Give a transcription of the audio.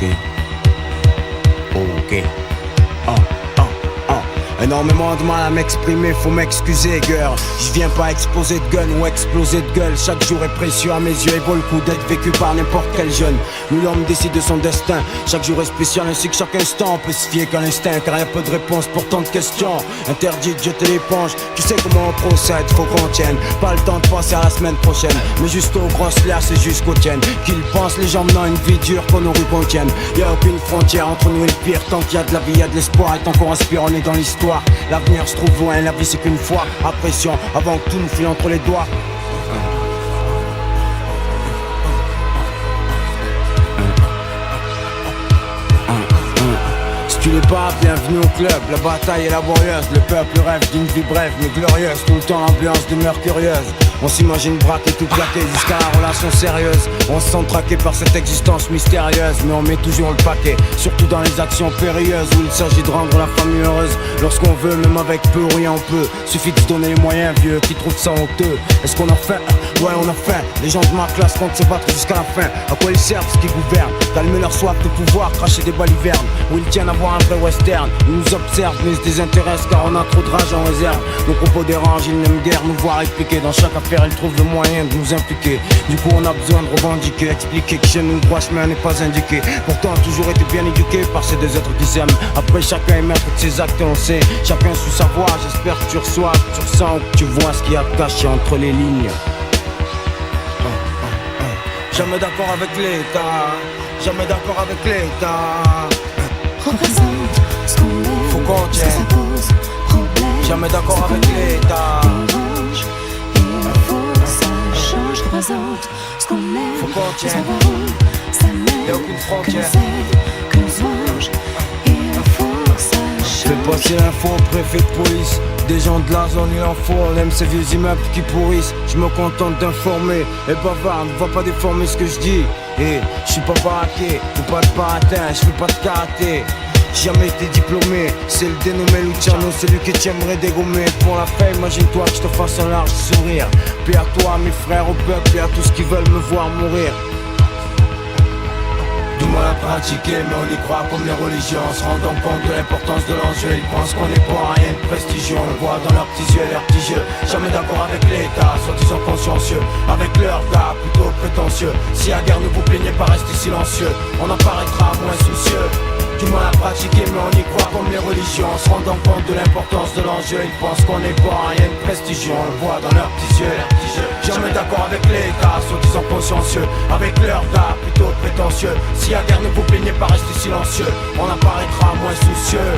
Ok. Ok. Énormément de mal à m'exprimer, faut m'excuser, girl. Je viens pas exploser de gun ou exploser de gueule. Chaque jour est précieux à mes yeux et vaut le coup d'être vécu par n'importe quel jeune. Nul homme décide de son destin. Chaque jour est spécial ainsi que chaque instant. On peut se fier qu'à l'instinct car y a peu de réponses pour tant de questions. Interdit de jeter l'éponge, tu sais comment on procède, faut qu'on tienne. Pas le temps de passer à la semaine prochaine, mais juste aux grosses liasses et jusqu'aux tiennes. Qu'ils pensent les gens menant une vie dure qu'on aurait qu'on tienne. Y'a aucune frontière entre nous et le pire. Tant qu'il y a de la vie, y a de l'espoir. Et tant qu'on respire, on est dans l'histoire. L'avenir se trouve loin, la vie c'est qu'une fois. À pression, avant que tout nous file entre les doigts. Si tu l'es pas, bienvenue au club. La bataille est laborieuse, le peuple rêve d'une vie brève mais glorieuse. Tout le temps ambiance demeure curieuse. On s'imagine braquer tout plaqué jusqu'à la relation sérieuse. On se sent traqué par cette existence mystérieuse, mais on met toujours le paquet, surtout dans les actions périlleuses où il s'agit de rendre la famille heureuse. Lorsqu'on veut, même avec peu ou rien on peut. Suffit de se donner les moyens, vieux, qui trouvent ça honteux. Est-ce qu'on a faim? Ouais, on a faim. Les gens de ma classe comptent se battre jusqu'à la fin. À quoi ils servent ce qui gouverne? Calmer leur soif de pouvoir, cracher des balivernes où ils tiennent à voir un vrai western. Ils nous observent mais ils se désintéressent car on a trop de rage en réserve. Nos propos dérangent, ils n'aiment guère nous voir expliquer. Dans chaque affaire ils trouvent le moyen de nous impliquer. Du coup on a besoin de revendiquer, expliquer que chez nous le droit chemin n'est pas indiqué. Pourtant on a toujours été bien éduqués par ces deux êtres qui s'aiment. Après chacun est maître de ses actes et on sait. Chacun suit sa voix, j'espère que tu reçois, que tu ressens, que tu vois ce qu'il y a caché entre les lignes. Jamais d'accord avec l'État, jamais d'accord avec l'État. Représente ce qu'on est, faut qu'on tienne. ça pose problème. Jamais d'accord avec l'État. Dérange, il faut que ça change. Représente ce qu'on est, faut qu'on tienne. ça vaut, ça mène, y'a aucune frontière. que nous aide, que nous venge. Il faut que ça change. Fais passer l'info au préfet de police. Des gens de la zone il en faut, on aime ces vieux immeubles qui pourrissent. Je me contente d'informer, et bavard ne va pas déformer ce que je dis. Et je suis pas baraqué, faut pas de baratin, je fais pas de karaté. Jamais été diplômé, c'est le dénommé Luciano, celui que tu aimerais dégommer. Pour la fin, imagine-toi que je te fasse un large sourire. Paix à toi, mes frères, au peuple et à tous qui veulent me voir mourir. Du mal à pratiquer, mais on y croit comme les religions. En se rendant compte de l'importance de l'enjeu, ils pensent qu'on est pour rien de prestigieux. On le voit dans leurs petits yeux, leurs petits jeux. Jamais d'accord avec l'État, soi-disant consciencieux. Avec leur gars, plutôt prétentieux. Si à guerre ne vous plaignez pas, restez silencieux. On en paraîtra moins soucieux. Du mal à pratiquer, mais on y croit comme les religions. En se rendant compte de l'importance de l'enjeu, ils pensent qu'on est pour rien de prestigieux. On le voit dans leurs petits yeux, leurs petits jeux. Jamais d'accord avec l'État, soi-disant consciencieux. Avec leur gars, plutôt prétentieux. Si à guerre ne vous plaignez pas, restez silencieux. On apparaîtra moins soucieux.